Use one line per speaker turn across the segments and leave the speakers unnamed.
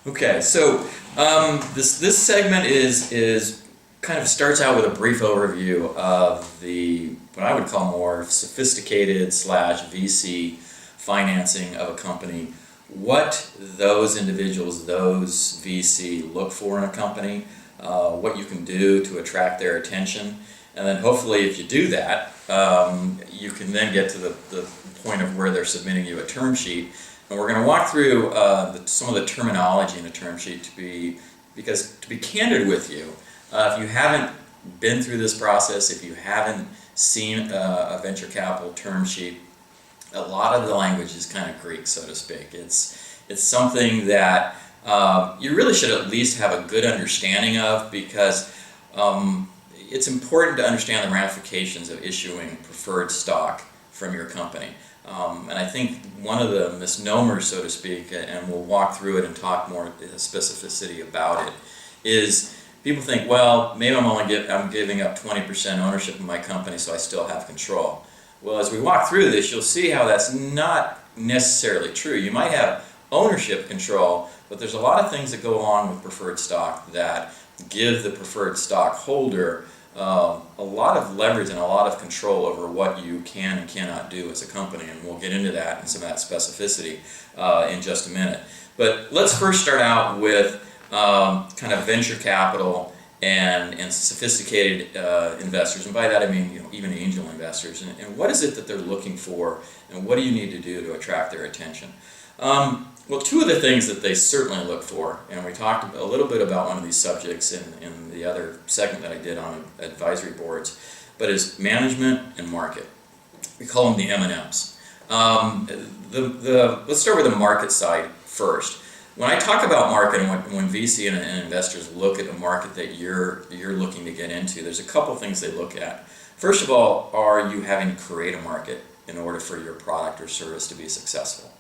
Okay, so this segment is kind of starts out with a brief overview of the what I would call more sophisticated slash VC financing of a company, what those individuals, those VC look for in a company, what you can do to attract their attention, and then hopefully if you do that, you can then get to the point of where they're submitting you a term sheet. And we're going to walk through some of the terminology in a term sheet because to be candid with you, if you haven't been through this process, if you haven't seen a venture capital term sheet, a lot of the language is kind of Greek, so to speak. It's something that you really should at least have a good understanding of because it's important to understand the ramifications of issuing preferred stock from your company. And I think one of the misnomers, so to speak, and we'll walk through it and talk more specificity about it, is people think, well, maybe I'm giving up 20% ownership of my company, so I still have control. Well, as we walk through this, you'll see how that's not necessarily true. You might have ownership control, but there's a lot of things that go along with preferred stock that give the preferred stock holder a lot of leverage and a lot of control over what you can and cannot do as a company, and we'll get into that and some of that specificity in just a minute. But let's first start out with kind of venture capital and sophisticated investors, and by that I mean even angel investors, and what is it that they're looking for, and what do you need to do to attract their attention? Well, two of the things that they certainly look for, and we talked a little bit about one of these subjects in the other segment that I did on advisory boards, but is management and market. We call them the M&Ms. Let's start with the market side first. When I talk about market and when VC and investors look at a market that you're looking to get into, there's a couple things they look at. First of all, are you having to create a market in order for your product or service to be successful?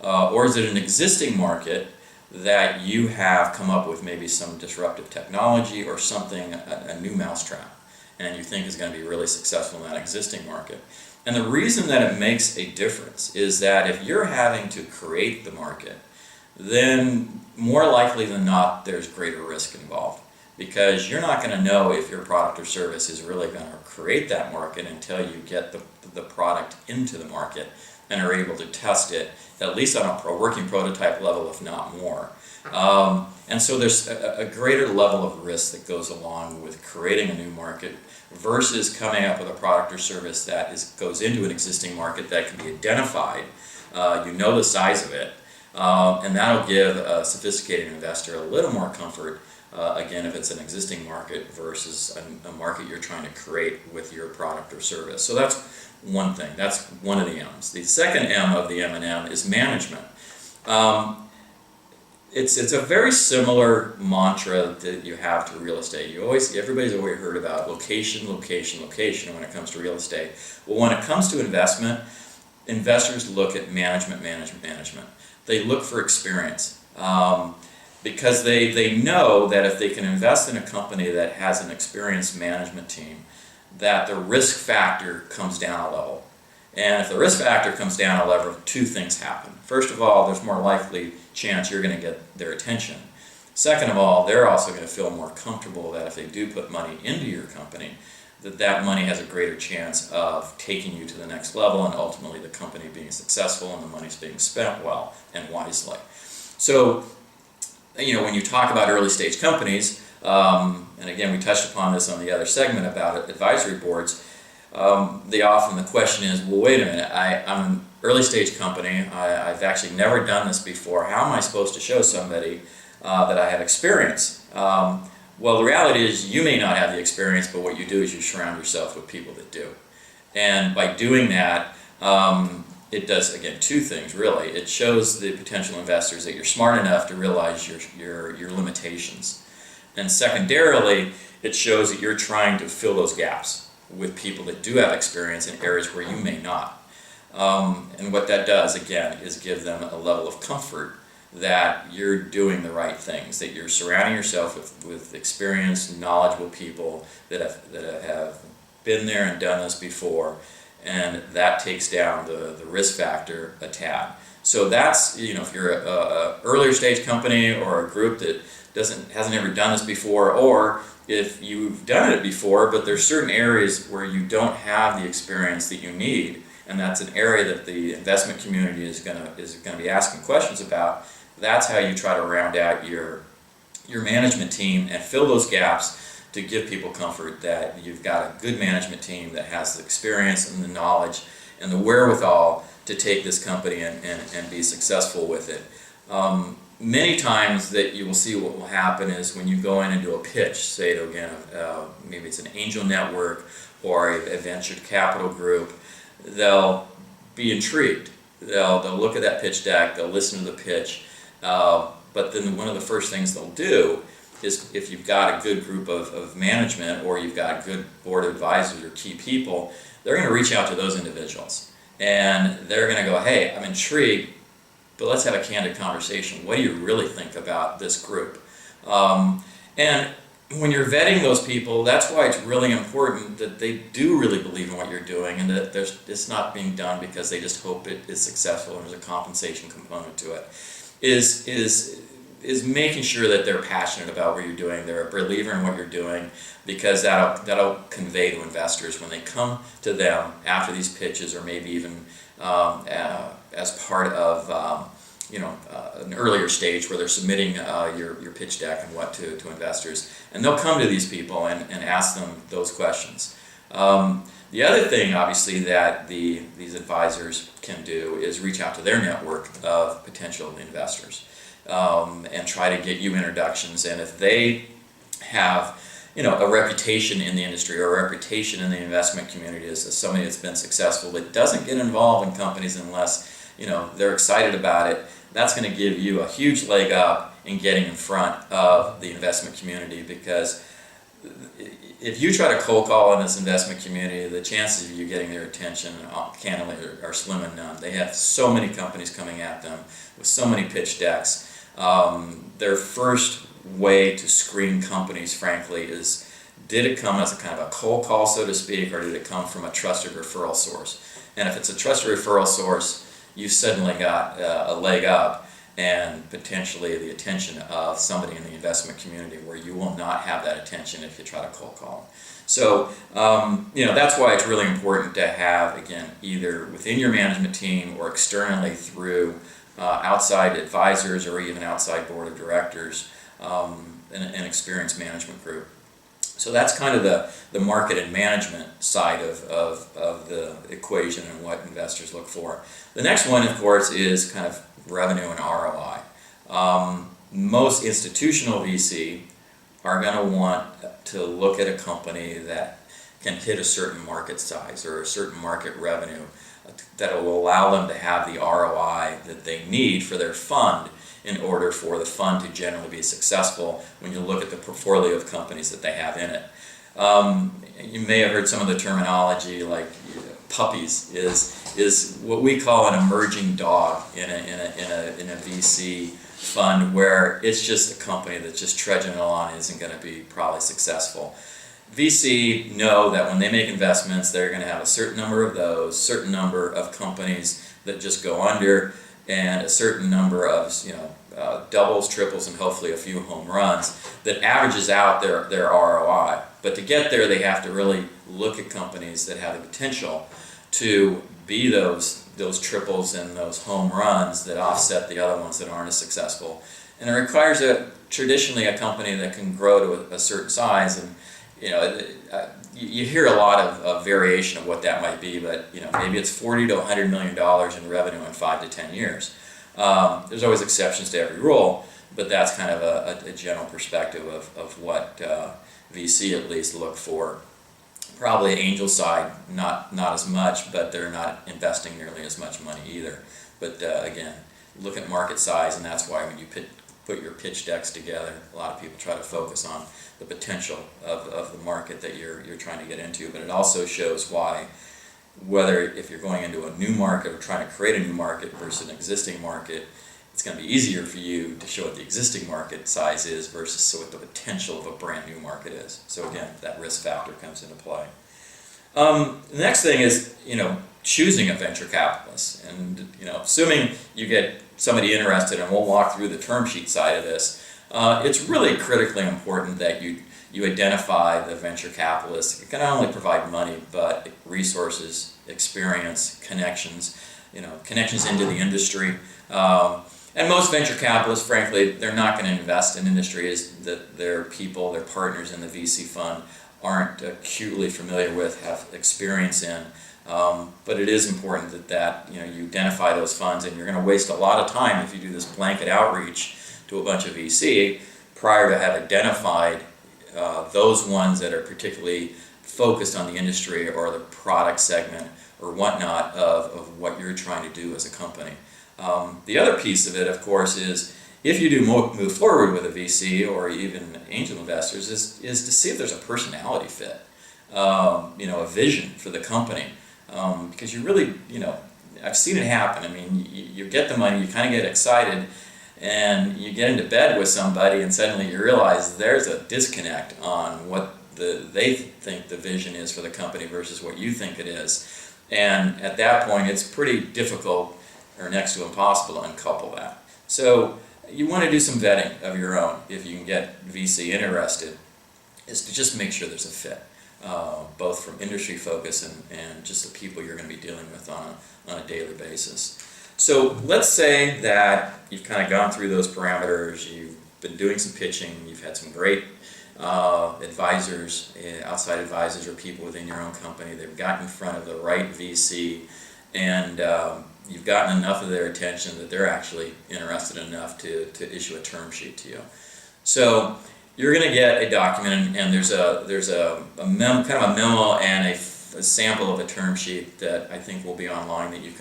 Or is it an existing market that you have come up with maybe some disruptive technology or something, a new mousetrap, and you think is going to be really successful in that existing market? And the reason that it makes a difference is that if you're having to create the market, then more likely than not there's greater risk involved, because you're not going to know if your product or service is really going to create that market until you get the product into the market and are able to test it, at least on a working prototype level, if not more. And so there's a greater level of risk that goes along with creating a new market versus coming up with a product or service that goes into an existing market that can be identified, you know the size of it, and that'll give a sophisticated investor a little more comfort, again, if it's an existing market versus a market you're trying to create with your product or service. So that's one thing. That's one of the M's. The second M of the M&M is management. It's a very similar mantra that you have to real estate. Everybody's always heard about location, location, location when it comes to real estate. Well, when it comes to investment, investors look at management, management, management. They look for experience because they know that if they can invest in a company that has an experienced management team, that the risk factor comes down a level. And if the risk factor comes down a level, two things happen. First of all, there's more likely chance you're going to get their attention. Second of all, they're also going to feel more comfortable that if they do put money into your company, that money has a greater chance of taking you to the next level and ultimately the company being successful and the money's being spent well and wisely. So, when you talk about early stage companies, and again, we touched upon this on the other segment about advisory boards, the question is, well, wait a minute, I'm an early stage company, I've actually never done this before, how am I supposed to show somebody that I have experience? Well, the reality is you may not have the experience, but what you do is you surround yourself with people that do. And by doing that, it does, again, two things, really. It shows the potential investors that you're smart enough to realize your limitations. And secondarily, it shows that you're trying to fill those gaps with people that do have experience in areas where you may not. And what that does, again, is give them a level of comfort that you're doing the right things, that you're surrounding yourself with experienced, knowledgeable people that have been there and done this before, and that takes down the risk factor a tad. So that's, if you're a earlier stage company or a group that hasn't ever done this before, or if you've done it before, but there's certain areas where you don't have the experience that you need, and that's an area that the investment community is gonna be asking questions about. That's how you try to round out your management team and fill those gaps to give people comfort that you've got a good management team that has the experience and the knowledge and the wherewithal to take this company and be successful with it. Many times that you will see what will happen is when you go in and do a pitch, say to, again, maybe it's an angel network or a venture capital group, they'll be intrigued. They'll look at that pitch deck, they'll listen to the pitch, but then one of the first things they'll do is, if you've got a good group of management or you've got a good board of advisors or key people, they're going to reach out to those individuals and they're going to go, hey, I'm intrigued, but let's have a candid conversation. What do you really think about this group? And when you're vetting those people, that's why it's really important that they do really believe in what you're doing, and that it's not being done because they just hope it is successful and there's a compensation component to it. Is making sure that they're passionate about what you're doing, they're a believer in what you're doing, because that'll convey to investors when they come to them after these pitches, or maybe even as part of an earlier stage where they're submitting your pitch deck and what to investors, and they'll come to these people and ask them those questions. The other thing, obviously, that these advisors can do is reach out to their network of potential investors and try to get you introductions. And if they have a reputation in the industry or a reputation in the investment community as somebody that's been successful that doesn't get involved in companies unless they're excited about it, that's going to give you a huge leg up in getting in front of the investment community. Because if you try to cold call in this investment community, the chances of you getting their attention, candidly, are slim and none. They have so many companies coming at them with so many pitch decks. Their first way to screen companies, frankly, is, did it come as a kind of a cold call, so to speak, or did it come from a trusted referral source? And if it's a trusted referral source, you've suddenly got a leg up and potentially the attention of somebody in the investment community, where you will not have that attention if you try to cold call them. So, that's why it's really important to have, again, either within your management team or externally through outside advisors or even outside board of directors, an experienced management group. So that's kind of the market and management side of the equation and what investors look for. The next one, of course, is kind of revenue and ROI. Most institutional VC are going to want to look at a company that can hit a certain market size or a certain market revenue that will allow them to have the ROI that they need for their fund in order for the fund to generally be successful when you look at the portfolio of companies that they have in it. You may have heard some of the terminology, like puppies is what we call an emerging dog in a VC fund, where it's just a company that's just trudging along and isn't going to be probably successful. VC know that when they make investments, they're going to have a certain number of those, certain number of companies that just go under, and a certain number of doubles, triples, and hopefully a few home runs that averages out their ROI. But to get there, they have to really look at companies that have the potential to be those triples and those home runs that offset the other ones that aren't as successful. And it requires traditionally a company that can grow to a certain size. And you hear a lot of variation of what that might be, but maybe it's $40 to $100 million in revenue in 5 to 10 years. There's always exceptions to every rule, but that's kind of a general perspective of what VC at least look for. Probably angel side, not as much, but they're not investing nearly as much money either. But again, look at market size, and that's why when you put your pitch decks together, a lot of people try to focus on the potential of the market that you're trying to get into. But it also shows why, whether if you're going into a new market or trying to create a new market versus an existing market, it's going to be easier for you to show what the existing market size is versus what the potential of a brand new market is. So again, that risk factor comes into play. The next thing is, choosing a venture capitalist, and assuming you get somebody interested, and we'll walk through the term sheet side of this. It's really critically important that you identify the venture capitalist. It can not only provide money, but resources, experience, connections, connections into the industry. And most venture capitalists, frankly, they're not going to invest in industries that their people, their partners in the VC fund aren't acutely familiar with, have experience in. But it is important that you identify those funds, and you're going to waste a lot of time if you do this blanket outreach to a bunch of VC prior to have identified those ones that are particularly focused on the industry or the product segment or whatnot of what you're trying to do as a company. The other piece of it, of course, is if you do move forward with a VC or even angel investors, is to see if there's a personality fit, a vision for the company. Because you really, I've seen it happen. I mean, you get the money, you kind of get excited, and you get into bed with somebody, and suddenly you realize there's a disconnect on what they think the vision is for the company versus what you think it is. And at that point, it's pretty difficult or next to impossible to uncouple that. So you want to do some vetting of your own if you can get VC interested, is to just make sure there's a fit. Both from industry focus and just the people you're going to be dealing with on a daily basis. So let's say that you've kind of gone through those parameters, you've been doing some pitching, you've had some great advisors, outside advisors or people within your own company, they've gotten in front of the right VC, and you've gotten enough of their attention that they're actually interested enough to issue a term sheet to you. So you're going to get a document, and there's a kind of a memo and a sample of a term sheet that I think will be online that you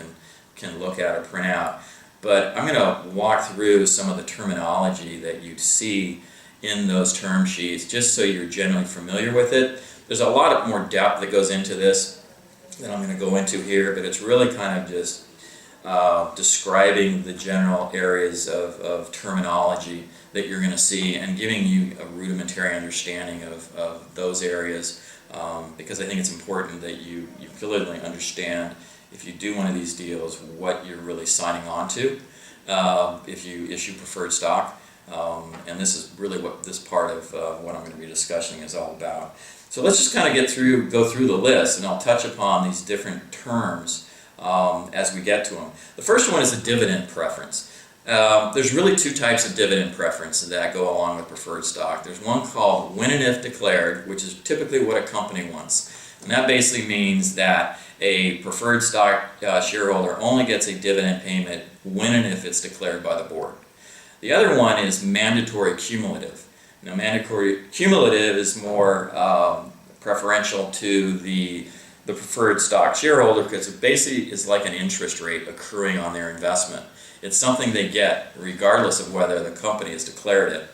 can look at or print out. But I'm going to walk through some of the terminology that you'd see in those term sheets, just so you're generally familiar with it. There's a lot more depth that goes into this that I'm going to go into here, but it's really kind of just describing the general areas of terminology that you're going to see and giving you a rudimentary understanding of those areas, because I think it's important that you clearly understand, if you do one of these deals, what you're really signing on to if you issue preferred stock. And this is really what this part of what I'm going to be discussing is all about. So let's just kind of go through the list, and I'll touch upon these different terms as we get to them. The first one is a dividend preference. There's really two types of dividend preference that go along with preferred stock. There's one called when and if declared, which is typically what a company wants. And that basically means that a preferred stock shareholder only gets a dividend payment when and if it's declared by the board. The other one is mandatory cumulative. Now, mandatory cumulative is more preferential to the preferred stock shareholder, because it basically is like an interest rate accruing on their investment. It's something they get regardless of whether the company has declared it.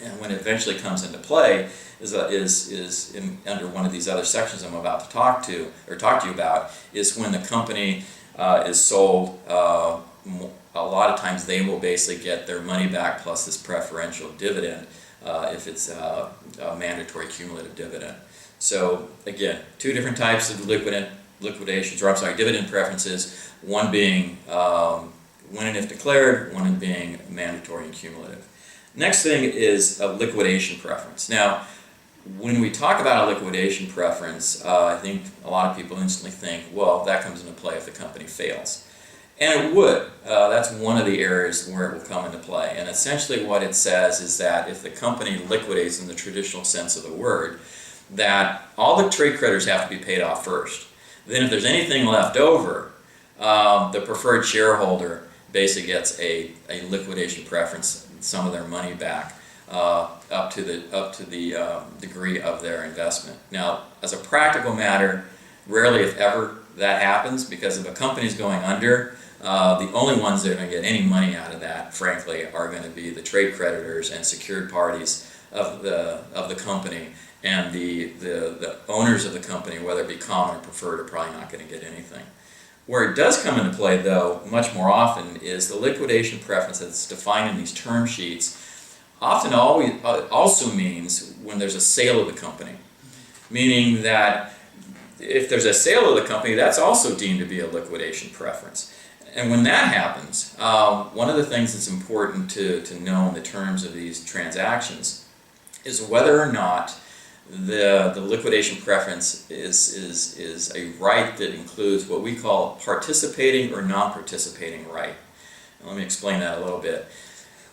And when it eventually comes into play is under one of these other sections I'm about to talk to you about, is when the company is sold. A lot of times they will basically get their money back plus this preferential dividend if it's a mandatory cumulative dividend. So again, two different types of dividend preferences, one being when and if declared, one being mandatory and cumulative. Next thing is a liquidation preference. Now, when we talk about a liquidation preference, I think a lot of people instantly think, well, that comes into play if the company fails. And it would. That's one of the areas where it will come into play. And essentially what it says is that if the company liquidates in the traditional sense of the word, that all the trade creditors have to be paid off first. Then if there's anything left over, the preferred shareholder basically gets a liquidation preference, some of their money back, up to the degree of their investment. Now, as a practical matter, rarely if ever that happens, because if a company is going under, the only ones that are going to get any money out of that, frankly, are going to be the trade creditors and secured parties of the company, and the owners of the company, whether it be common or preferred, are probably not going to get anything. Where it does come into play, though, much more often, is the liquidation preference that's defined in these term sheets. Often also means when there's a sale of the company, meaning that if there's a sale of the company, that's also deemed to be a liquidation preference. And when that happens, one of the things that's important to know in the terms of these transactions is whether or not the liquidation preference is a right that includes what we call participating or non-participating right. And let me explain that a little bit.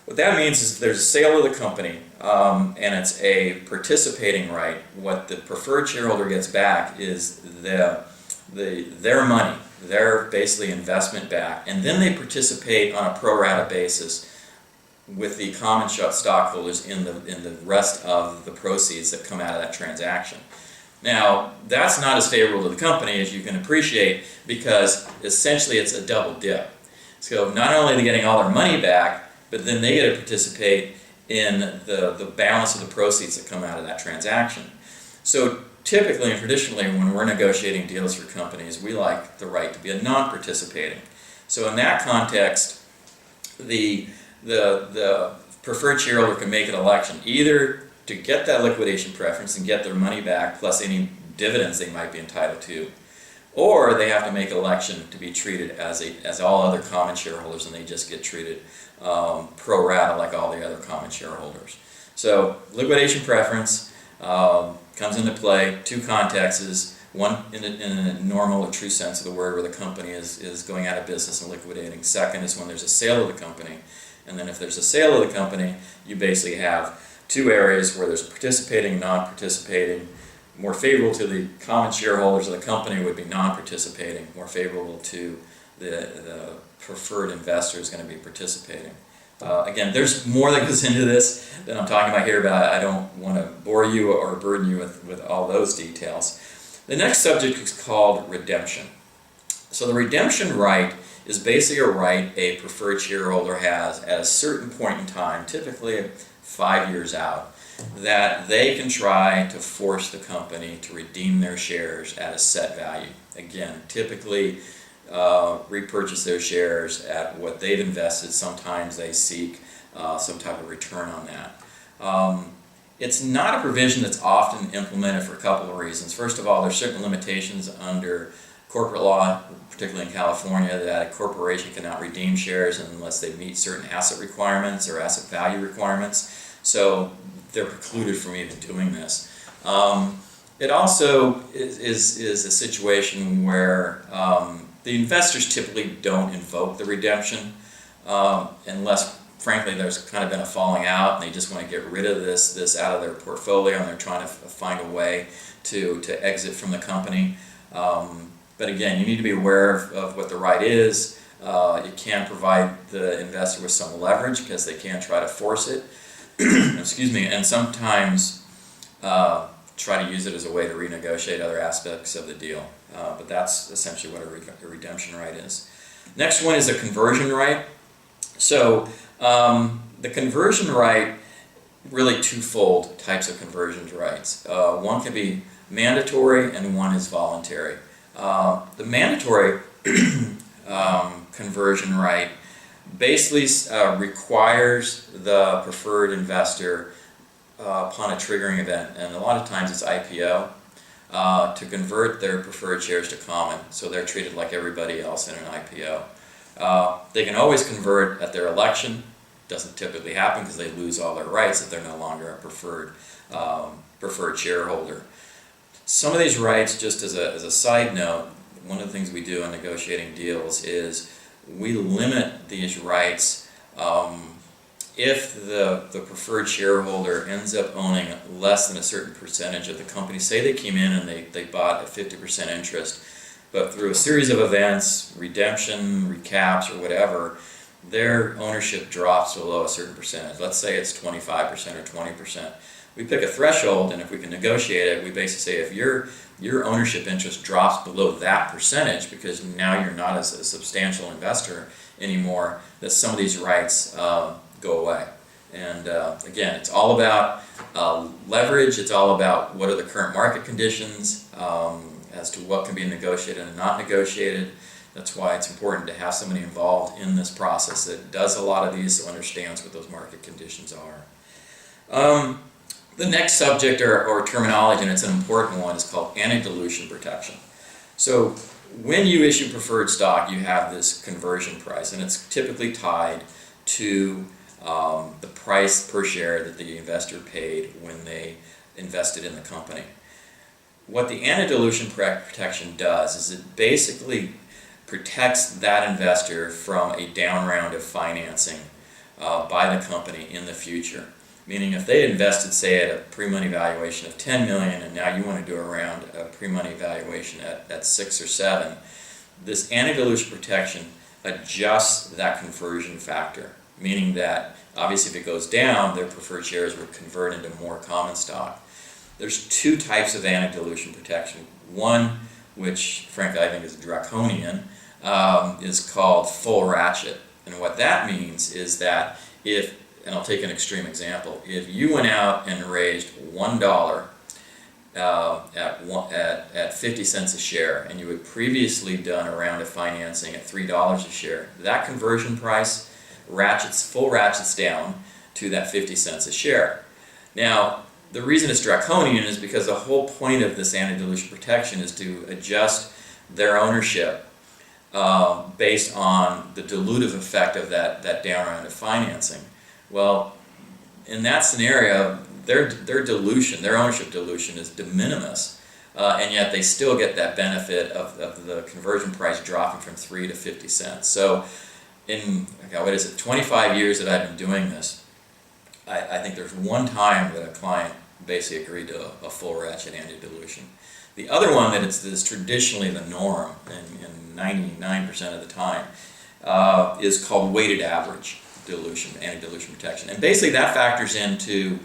What that means is if there's a sale of the company and it's a participating right, what the preferred shareholder gets back is their money, their basically investment back, and then they participate on a pro rata basis with the common stockholders in the rest of the proceeds that come out of that transaction. Now, that's not as favorable to the company as you can appreciate, because essentially it's a double dip. So not only are they getting all their money back, but then they get to participate in the balance of the proceeds that come out of that transaction. So typically and traditionally, when we're negotiating deals for companies, we like the right to be a non-participating. So in that context, the preferred shareholder can make an election either to get that liquidation preference and get their money back plus any dividends they might be entitled to, or they have to make an election to be treated as all other common shareholders, and they just get treated pro rata like all the other common shareholders. So liquidation preference comes into play, two contexts, one in a normal or true sense of the word where the company is going out of business and liquidating. Second is when there's a sale of the company. And then if there's a sale of the company, you basically have two areas where there's participating, non-participating. More favorable to the common shareholders of the company would be non-participating. More favorable to the preferred investor is going to be participating. Again, there's more that goes into this than I'm talking about here, but I don't want to bore you or burden you with all those details. The next subject is called redemption. So the redemption right is basically a right a preferred shareholder has at a certain point in time, typically 5 years out, that they can try to force the company to redeem their shares at a set value. Again, typically repurchase their shares at what they've invested. Sometimes they seek some type of return on that. It's not a provision that's often implemented for a couple of reasons. First of all, there's certain limitations under corporate law, particularly in California, that a corporation cannot redeem shares unless they meet certain asset requirements or asset value requirements. So they're precluded from even doing this. It also is a situation where the investors typically don't invoke the redemption unless, frankly, there's kind of been a falling out and they just want to get rid of this out of their portfolio and they're trying to find a way to exit from the company. But again, you need to be aware of what the right is. You can provide the investor with some leverage because they can try to force it. Excuse me, and sometimes try to use it as a way to renegotiate other aspects of the deal. But that's essentially what a redemption right is. Next one is a conversion right. So the conversion right, really twofold types of conversion rights. One can be mandatory and one is voluntary. The mandatory conversion right basically requires the preferred investor upon a triggering event, and a lot of times it's IPO, to convert their preferred shares to common, so they're treated like everybody else in an IPO. They can always convert at their election. Doesn't typically happen because they lose all their rights if they're no longer a preferred shareholder. Some of these rights, just as a side note, one of the things we do in negotiating deals is we limit these rights if the preferred shareholder ends up owning less than a certain percentage of the company. Say they came in and they bought a 50% interest, but through a series of events, redemption, recaps, or whatever, their ownership drops below a certain percentage. Let's say it's 25% or 20%. We pick a threshold, and if we can negotiate it, we basically say if your ownership interest drops below that percentage, because now you're not as a substantial investor anymore, that some of these rights go away. And again, it's all about leverage. It's all about what are the current market conditions as to what can be negotiated and not negotiated. That's why it's important to have somebody involved in this process that does a lot of these, so understands what those market conditions are. The next subject or terminology, and it's an important one, is called anti-dilution protection. So when you issue preferred stock, you have this conversion price, and it's typically tied to the price per share that the investor paid when they invested in the company. What the anti-dilution protection does is it basically protects that investor from a down round of financing by the company in the future. Meaning if they had invested, say, at a pre-money valuation of $10 million, and now you want to do around a pre-money valuation at 6 or 7, this anti-dilution protection adjusts that conversion factor. Meaning that obviously if it goes down, their preferred shares would convert into more common stock. There's two types of anti-dilution protection. One, which frankly I think is draconian, is called full ratchet. And what that means is that if, and I'll take an extreme example, if you went out and raised $1 at 50 cents a share, and you had previously done a round of financing at $3 a share, that conversion price full ratchets down to that 50 cents a share. Now, the reason it's draconian is because the whole point of this anti-dilution protection is to adjust their ownership based on the dilutive effect of that down round of financing. Well, in that scenario, their dilution, their ownership dilution is de minimis, and yet they still get that benefit of the conversion price dropping from 3 to 50 cents. So in, 25 years that I've been doing this, I think there's one time that a client basically agreed to a full ratchet anti-dilution. The other one that is traditionally the norm, and 99% of the time, is called weighted average dilution, anti-dilution protection. And basically that factors into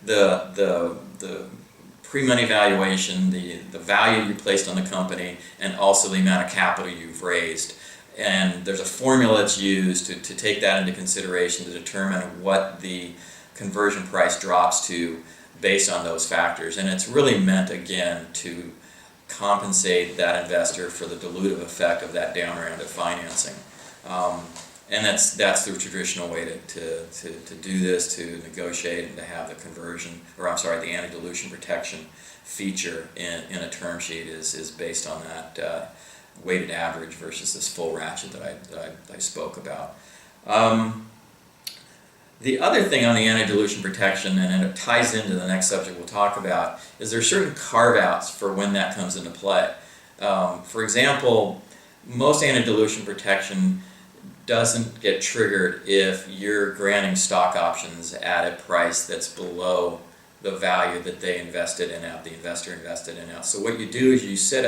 the pre-money valuation, the value you placed on the company, and also the amount of capital you've raised. And there's a formula that's used to take that into consideration to determine what the conversion price drops to based on those factors. And it's really meant, again, to compensate that investor for the dilutive effect of that down round of financing. And that's the traditional way to do this, to negotiate and to have the the anti-dilution protection feature in a term sheet is based on that weighted average versus this full ratchet that I spoke about. The other thing on the anti-dilution protection, and it ties into the next subject we'll talk about, is there are certain carve-outs for when that comes into play. For example, most anti-dilution protection doesn't get triggered if you're granting stock options at a price that's below the value that they invested in out, the investor invested in out. So what you do is you set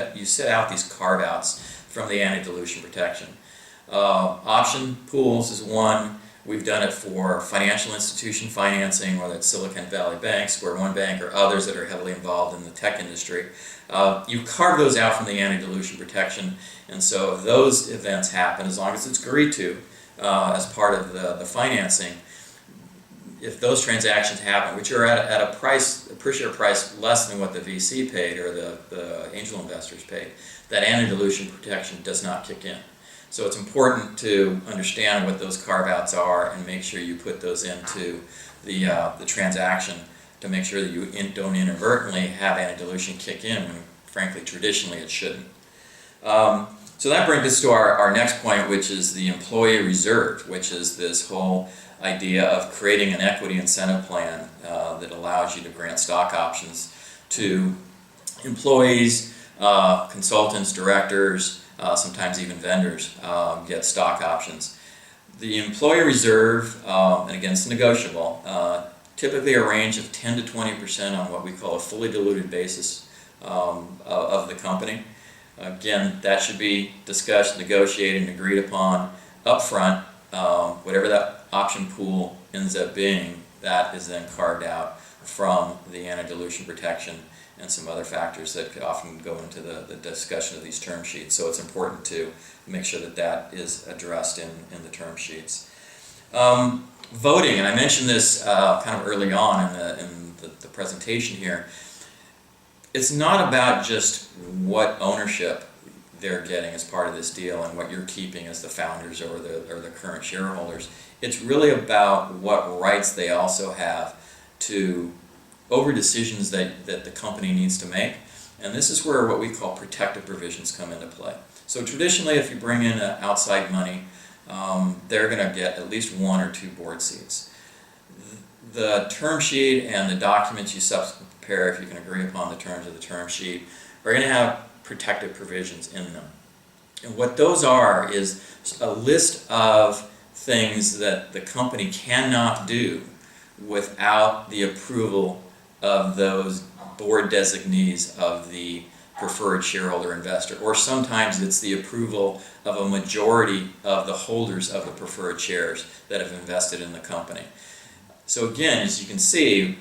out these carve-outs from the anti-dilution protection. Option pools is one. We've done it for financial institution financing, whether it's Silicon Valley Bank, Square One Bank, or others that are heavily involved in the tech industry. You carve those out from the anti-dilution protection, and so if those events happen, as long as it's agreed to as part of the financing, if those transactions happen, which are at a per share price less than what the VC paid or the angel investors paid, that anti-dilution protection does not kick in. So it's important to understand what those carve-outs are and make sure you put those into the transaction to make sure that you don't inadvertently have anti-dilution kick in when, frankly, traditionally it shouldn't. So that brings us to our next point, which is the employee reserve, which is this whole idea of creating an equity incentive plan that allows you to grant stock options to employees, consultants, directors, sometimes even vendors get stock options. The employee reserve, and again it's negotiable, typically a range of 10 to 20% on what we call a fully diluted basis of the company. Again, that should be discussed, negotiated, and agreed upon up front. Whatever that option pool ends up being, that is then carved out from the anti-dilution protection and some other factors that often go into the discussion of these term sheets. So it's important to make sure that that is addressed in the term sheets. Voting, and I mentioned this kind of early on in the presentation here. It's not about just what ownership they're getting as part of this deal and what you're keeping as the founders or the current shareholders. It's really about what rights they also have to over decisions that the company needs to make. And this is where what we call protective provisions come into play. So traditionally, if you bring in outside money, they're going to get at least 1 or 2 board seats. The term sheet and the documents you subsequently prepare, if you can agree upon the terms of the term sheet, are going to have protective provisions in them. And what those are is a list of things that the company cannot do without the approval of those board designees of the preferred shareholder investor, or sometimes it's the approval of a majority of the holders of the preferred shares that have invested in the company. So again, as you can see,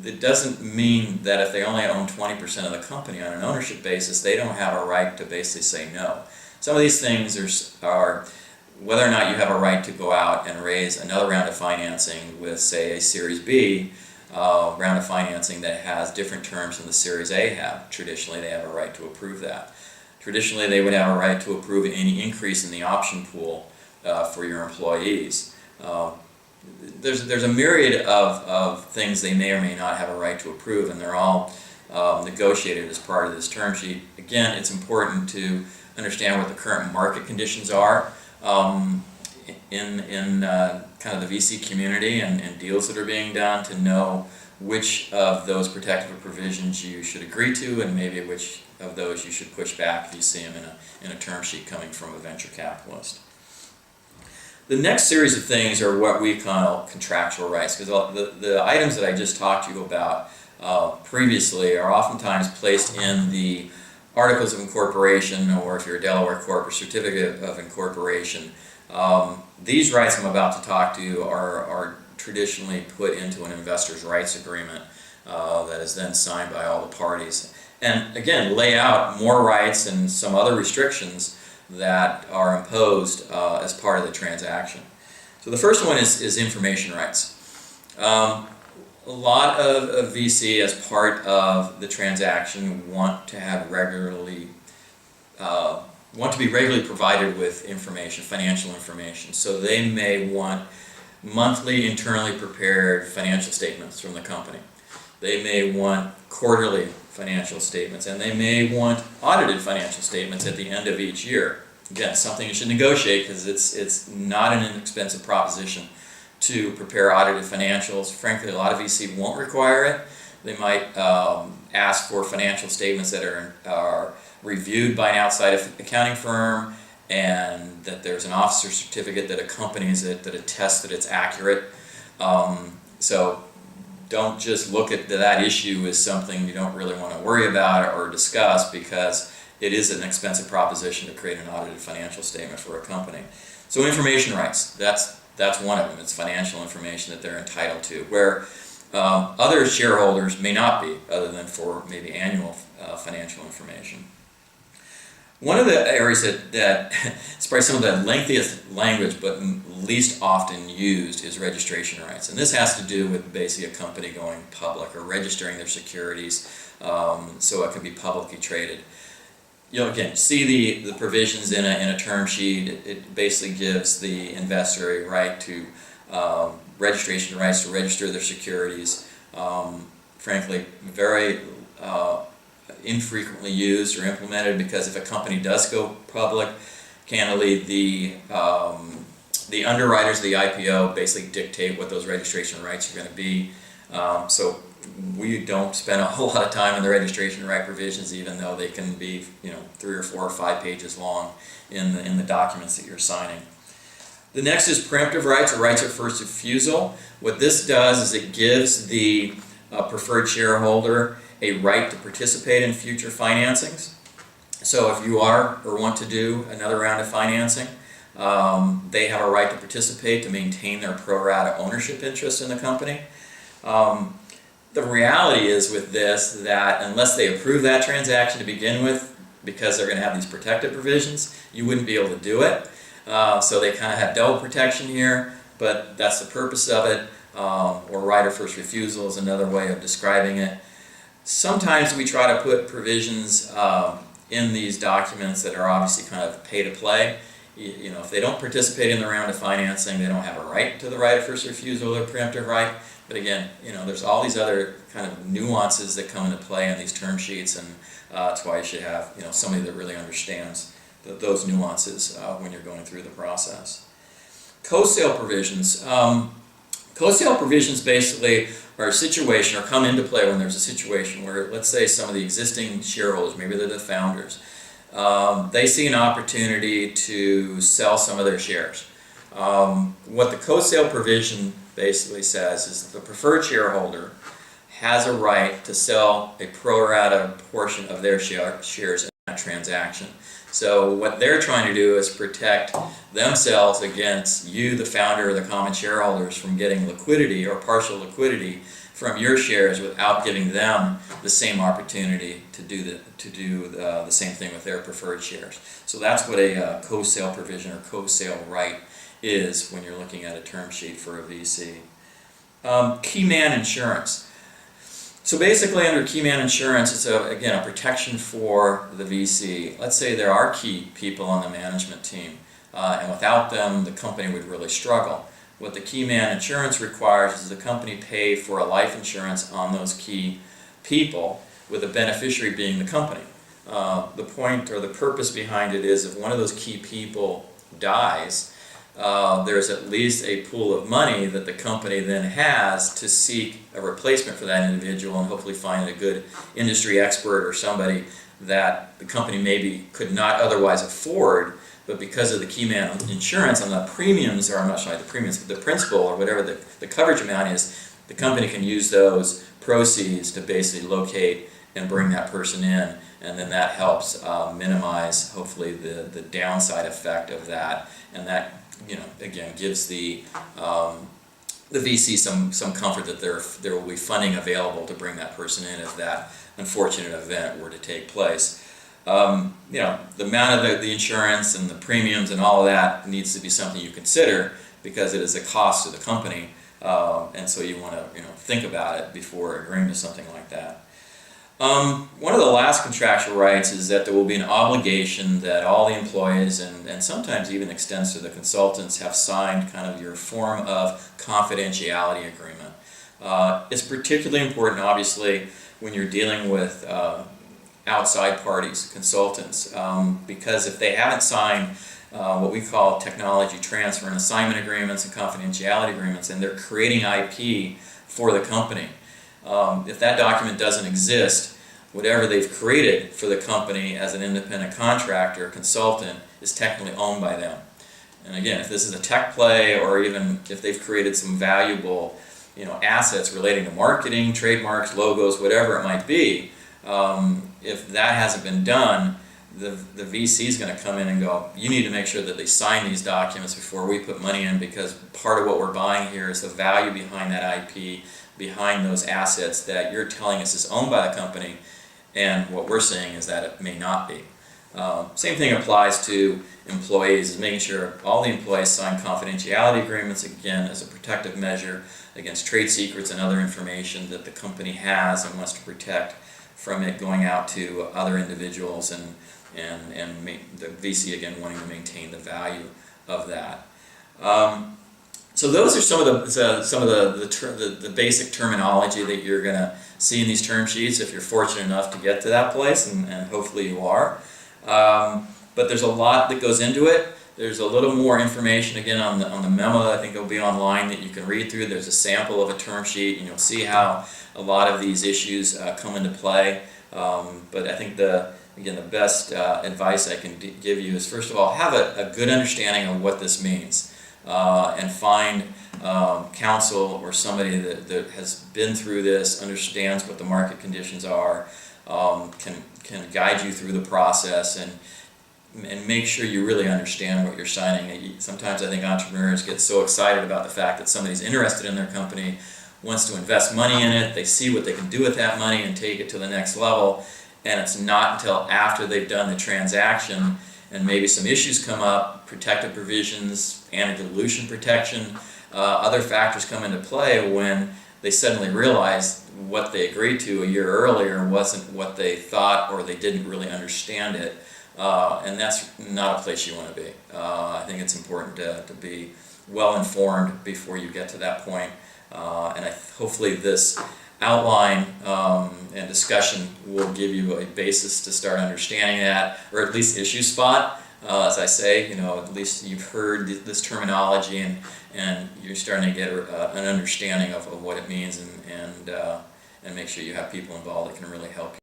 it doesn't mean that if they only own 20% of the company on an ownership basis, they don't have a right to basically say no. Some of these things are whether or not you have a right to go out and raise another round of financing with, say, a Series B round of financing that has different terms than the Series A have. Traditionally, they have a right to approve that. Traditionally, they would have a right to approve any increase in the option pool for your employees. There's a myriad of things they may or may not have a right to approve, and they're all negotiated as part of this term sheet. Again, it's important to understand what the current market conditions are in kind of the VC community and deals that are being done, to know which of those protective provisions you should agree to and maybe which of those you should push back if you see them in a term sheet coming from a venture capitalist. The next series of things are what we call contractual rights, because the items that I just talked to you about previously are oftentimes placed in the Articles of Incorporation, or if you're a Delaware Corp, or Certificate of Incorporation. These rights I'm about to talk to you are traditionally put into an investor's rights agreement that is then signed by all the parties. And again, lay out more rights and some other restrictions that are imposed as part of the transaction. So the first one is information rights. A lot of VC, as part of the transaction, want to be regularly provided with information, financial information. So they may want monthly internally prepared financial statements from the company. They may want quarterly financial statements, and they may want audited financial statements at the end of each year. Again, something you should negotiate, because it's not an inexpensive proposition to prepare audited financials. Frankly, a lot of VC won't require it. They might ask for financial statements that are reviewed by an outside accounting firm, and that there's an officer certificate that accompanies it that attests that it's accurate. So don't just look at that issue as something you don't really want to worry about or discuss, because it is an expensive proposition to create an audited financial statement for a company. So information rights, that's one of them. It's financial information that they're entitled to, where other shareholders may not be, other than for maybe annual financial information. One of the areas that it's probably some of the lengthiest language but least often used is registration rights. And this has to do with basically a company going public or registering their securities so it can be publicly traded. Again, see the provisions in a term sheet. It basically gives the investor a right to registration rights to register their securities. Frankly, very infrequently used or implemented, because if a company does go public, candidly, the underwriters of the IPO basically dictate what those registration rights are going to be. So we don't spend a whole lot of time on the registration right provisions, even though they can be 3 or 4 or 5 pages long in the documents that you're signing. The next is preemptive rights, or rights of first refusal. What this does is it gives the preferred shareholder a right to participate in future financings. So if you are or want to do another round of financing, they have a right to participate to maintain their pro rata ownership interest in the company. The reality is with this that unless they approve that transaction to begin with, because they're going to have these protective provisions, you wouldn't be able to do it. So they kind of have double protection here, but that's the purpose of it. Or right of first refusal is another way of describing it. Sometimes we try to put provisions in these documents that are obviously kind of pay to play. If they don't participate in the round of financing, they don't have a right to the right of first refusal or preemptive right. But again, there's all these other kind of nuances that come into play on these term sheets, and that's why you should have somebody that really understands those nuances when you're going through the process. Co-sale provisions. Co-sale provisions basically are a situation, or come into play when there's a situation where, let's say, some of the existing shareholders, maybe they're the founders, they see an opportunity to sell some of their shares. What the co-sale provision basically says is that the preferred shareholder has a right to sell a pro rata portion of their shares in that transaction. So what they're trying to do is protect themselves against you, the founder, or the common shareholders, from getting liquidity or partial liquidity from your shares without giving them the same opportunity to do the same thing with their preferred shares. So that's what a co-sale provision or co-sale right is when you're looking at a term sheet for a VC. Key man insurance. So basically under key man insurance, it's again a protection for the VC. Let's say there are key people on the management team, and without them the company would really struggle. What the key man insurance requires is the company pay for a life insurance on those key people, with the beneficiary being the company. The point or the purpose behind it is if one of those key people dies, there's at least a pool of money that the company then has to seek a replacement for that individual and hopefully find a good industry expert or somebody that the company maybe could not otherwise afford, but because of the key man insurance and the premiums, or I'm not sure the premiums, but the principal or whatever the coverage amount is, the company can use those proceeds to basically locate and bring that person in, and then that helps minimize hopefully the downside effect of that, and that again gives the VC some comfort that there will be funding available to bring that person in if that unfortunate event were to take place. The amount of the insurance and the premiums and all of that needs to be something you consider, because it is a cost to the company, and so you want to think about it before agreeing to something like that. One of the last contractual rights is that there will be an obligation that all the employees, and sometimes even extends to the consultants, have signed kind of your form of confidentiality agreement. It's particularly important, obviously, when you're dealing with outside parties, consultants, because if they haven't signed what we call technology transfer and assignment agreements and confidentiality agreements, and they're creating IP for the company, if that document doesn't exist, whatever they've created for the company as an independent contractor or consultant is technically owned by them. And again, if this is a tech play, or even if they've created some valuable assets relating to marketing, trademarks, logos, whatever it might be, if that hasn't been done, the VC is going to come in and go, you need to make sure that they sign these documents before we put money in, because part of what we're buying here is the value behind that IP, behind those assets that you're telling us is owned by the company, and what we're saying is that it may not be. Same thing applies to employees, is making sure all the employees sign confidentiality agreements, again as a protective measure against trade secrets and other information that the company has and wants to protect from it going out to other individuals, and the VC again wanting to maintain the value of that. So those are some of the basic terminology that you're going to see in these term sheets if you're fortunate enough to get to that place, and hopefully you are. But there's a lot that goes into it. There's a little more information again on the memo that I think will be online that you can read through. There's a sample of a term sheet, and you'll see how a lot of these issues come into play. But I think the best advice I can give you is, first of all, have a good understanding of what this means, and find counsel or somebody that has been through this, understands what the market conditions are, can guide you through the process, and make sure you really understand what you're signing. Sometimes I think entrepreneurs get so excited about the fact that somebody's interested in their company, wants to invest money in it, they see what they can do with that money and take it to the next level, and it's not until after they've done the transaction and maybe some issues come up, protective provisions, anti-dilution protection, other factors come into play, when they suddenly realize what they agreed to a year earlier wasn't what they thought, or they didn't really understand it. And that's not a place you want to be. I think it's important to be well informed before you get to that point, Hopefully this outline and discussion will give you a basis to start understanding that, or at least issue spot. As I say, at least you've heard this terminology, and you're starting to get an understanding of what it means, and make sure you have people involved that can really help you.